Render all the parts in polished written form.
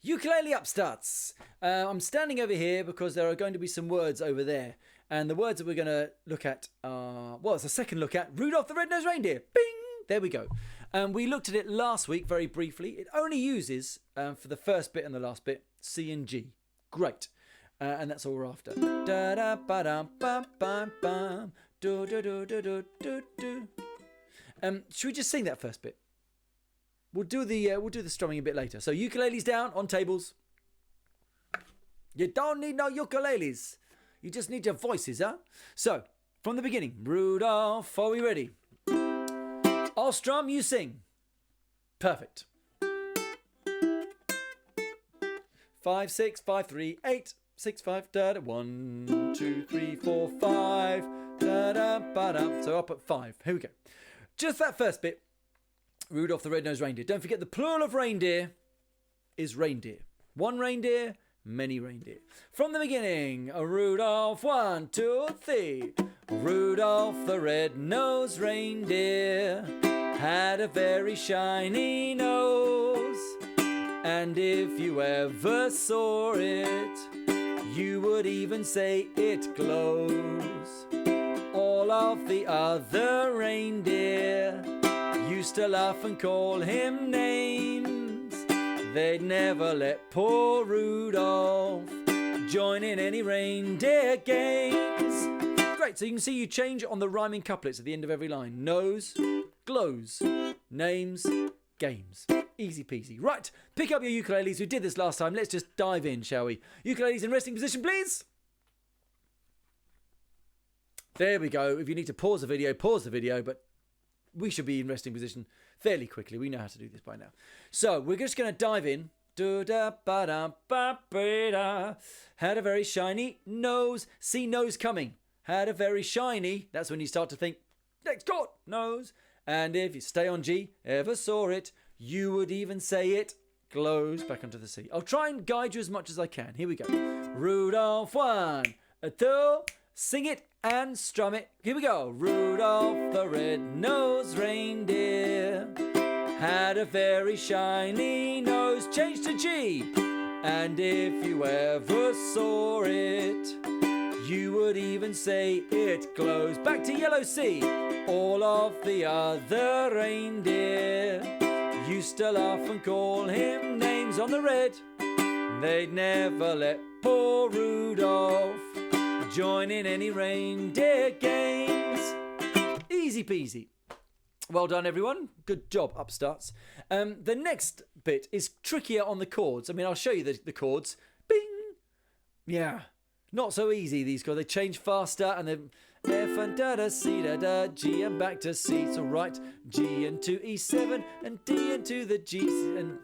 Ukulele upstarts. I'm standing over here because there are going to be some words over there. And the words that we're going to look at are, well, it's a second look at Rudolf the Red-Nosed Reindeer. Bing! There we go. We looked at it last week very briefly. It only uses, for the first bit and the last bit, C and G. Great. And that's all we're after. Should we just sing that first bit? We'll do the strumming a bit later. So ukuleles down on tables. You don't need no ukuleles. You just need your voices, huh? So, from the beginning. Rudolph, are we ready? I'll strum, you sing. Perfect. 5, 6, 5, 3, 8, 6, 5, da da. 1, 2, 3, 4, 5. Da da ba da. So up at 5. Here we go. Just that first bit. Rudolph the Red-Nosed Reindeer. Don't forget the plural of reindeer is reindeer. One reindeer, many reindeer. From the beginning, Rudolph, 1, 2, 3. Rudolph the Red-Nosed Reindeer had a very shiny nose, and if you ever saw it, you would even say it glows. All of the other reindeer used to laugh and call him names. They'd never let poor Rudolph join in any reindeer games. Great, so you can see you change on the rhyming couplets at the end of every line. Nose, glows, names, games. Easy peasy. Right, pick up your ukuleles. We did this last time. Let's just dive in, shall we? Ukuleles in resting position, please. There we go. If you need to pause the video, but we should be in resting position fairly quickly. We know how to do this by now. So we're just going to dive in. Had a very shiny nose. See nose coming. Had a very shiny. That's when you start to think, next chord, nose. And if you stay on G, ever saw it, you would even say it glows back onto the C. I'll try and guide you as much as I can. Here we go. Rudolph, 1, 2, sing it and strum it. Here we go. Rudolph the Red-Nosed Reindeer had a very shiny nose. Change to G. And if you ever saw it, you would even say it glows. Back to yellow C. All of the other reindeer used to laugh and call him names on the red. They'd never let poor Rudolph join in any reindeer games. Easy peasy. Well done, everyone. Good job, upstarts. The next bit is trickier on the chords. I mean, I'll show you the chords. Bing! Yeah. Not so easy, these chords. They change faster, and then F and da da, C da da, G and back to C. It's all right. G and to E7 and D into the G and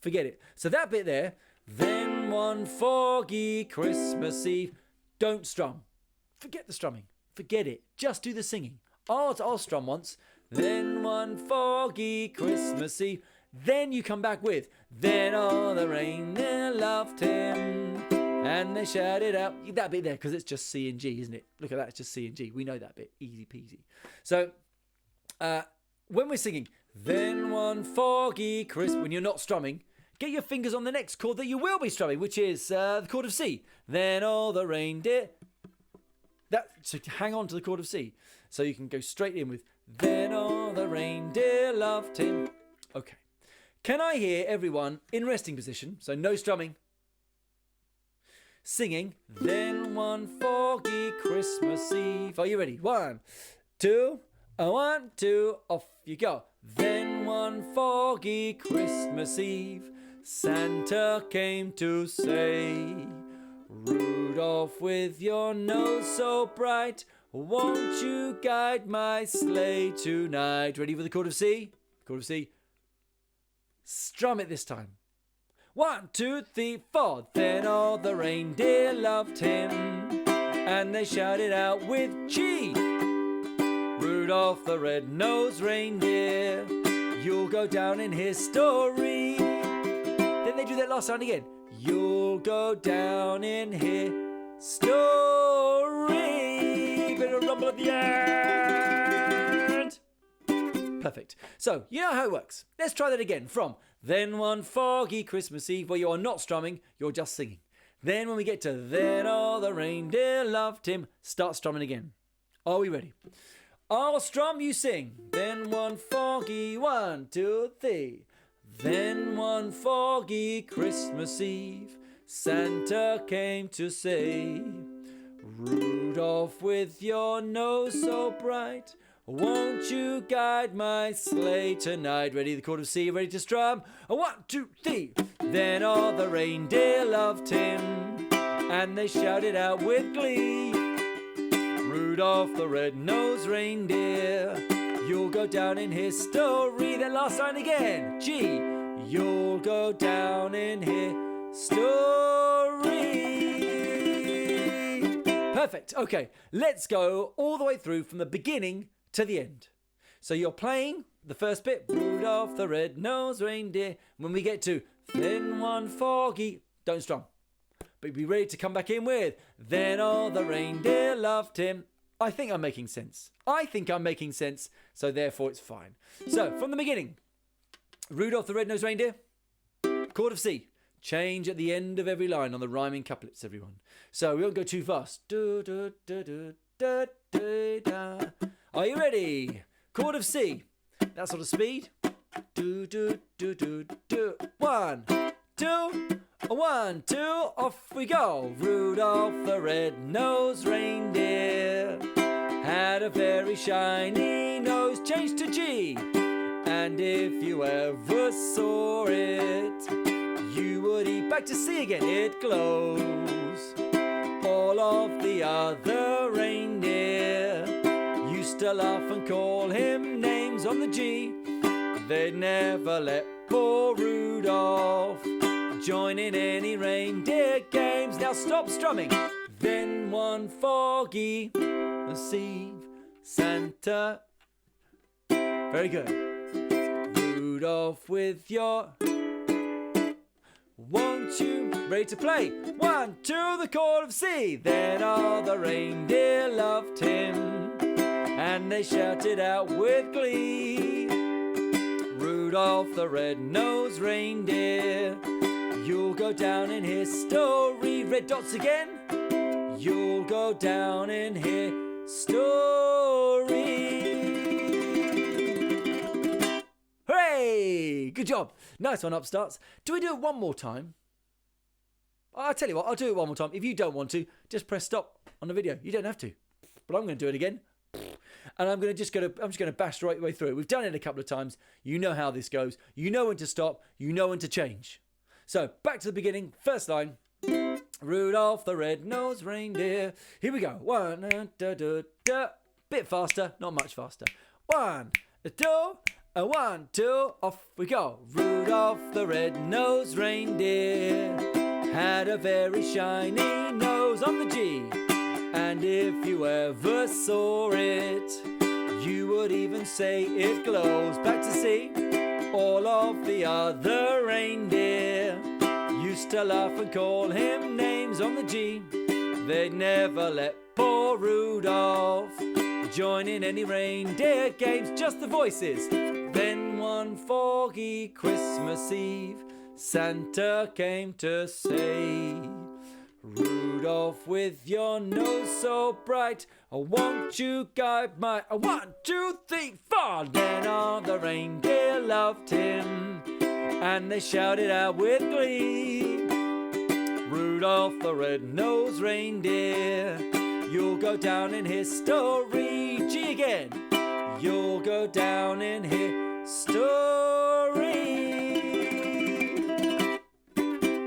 forget it. So that bit there. Then one foggy Christmas Eve. Don't strum. Forget the strumming. Forget it. Just do the singing. I'll strum once. Then one foggy Christmas Eve. Then you come back with. Then all the reindeer loved him, and they shouted out. That bit there, because it's just C and G, isn't it? Look at that, it's just C and G. We know that bit. Easy peasy. So, when we're singing, then one foggy Christmas, when you're not strumming, get your fingers on the next chord that you will be strumming, which is the chord of C. Then all the reindeer. So hang on to the chord of C. So you can go straight in with, then all the reindeer loved him. Okay. Can I hear everyone in resting position, so no strumming, singing, then one foggy Christmas Eve. Are you ready? 1, 2, 1, 2, off you go. Then one foggy Christmas Eve, Santa came to say, Rudolph, with your nose so bright, won't you guide my sleigh tonight? Ready for the chord of C? Chord of C. Strum it this time. 1, 2, 3, 4. Then all the reindeer loved him, and they shouted out with G. Rudolph the Red-Nosed Reindeer, you'll go down in history. Then they do that last sound again. You'll go down in history. Bit of rumble at the end. Perfect. So, you know how it works. Let's try that again from Then one foggy Christmas Eve, where you are not strumming, you're just singing. Then when we get to then all the reindeer loved him, start strumming again. Are we ready? I'll strum, you sing. Then one foggy 1, 2, 3. Then one foggy Christmas Eve, Santa came to say, Rudolph, with your nose so bright, won't you guide my sleigh tonight? Ready, the chord of C, ready to strum. 1, 2, 3. Then all the reindeer loved him, and they shouted out with glee, Rudolph the red-nosed reindeer, you'll go down in history. Then last line again, G, you'll go down in history. Perfect. Okay, let's go all the way through from the beginning to the end. So you're playing the first bit, Rudolph the red-nosed reindeer. When we get to then one foggy, don't strum, but be ready to come back in with then all the reindeer loved him. I think I'm making sense. So therefore it's fine. So from the beginning, Rudolph the red-nosed reindeer, chord of C. Change at the end of every line on the rhyming couplets, everyone. So we won't go too fast. Do, do, do, do, da, da, da. Are you ready? Chord of C. That sort of speed. Do, do, do, do, do. 1, 2, 1, 2. Off we go. Rudolph the red-nosed reindeer had a very shiny nose. Change to G. And if you ever saw it, you would eat. Back to C again. It glows. All of the other reindeer used to laugh and call him names on the G. They'd never let poor Rudolph join in any reindeer games. Now stop strumming. Then one foggy eve, Santa. Very good. Rudolph, with your, won't you, ready to play. 1, 2, the chord of C. Then all the reindeer loved him, and they shouted out with glee, Rudolph the red-nosed reindeer, you'll go down in history. Red dots again. You'll go down in history. Hooray! Good job. Nice one, upstarts. Do we do it one more time? I'll tell you what, I'll do it one more time. If you don't want to, just press stop on the video. You don't have to. But I'm going to do it again. And I'm just going to bash right way through it. We've done it a couple of times. You know how this goes. You know when to stop. You know when to change. So, back to the beginning. First line. Rudolph the red-nosed reindeer. Here we go. 1, da, da, da. Bit faster, not much faster. 1, 2, 1, 2. Off we go. Rudolph the red-nosed reindeer had a very shiny nose on the G. And if you ever saw it, you would even say it glows. Back to C. All of the other reindeer used to laugh and call him names on the G. They'd never let poor Rudolph join in any reindeer games, just the voices. Then one foggy Christmas Eve, Santa came to say, Rudolph, with your nose so bright, won't you guide my 1, 2, 3, 4. Then all the reindeer loved him, and they shouted out with glee, Rudolph the red-nosed reindeer, you'll go down in history. G again. You'll go down in history.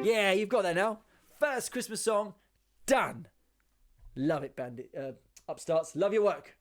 Yeah, you've got that now. First Christmas song, done. Love it, Bandit. Upstarts, love your work.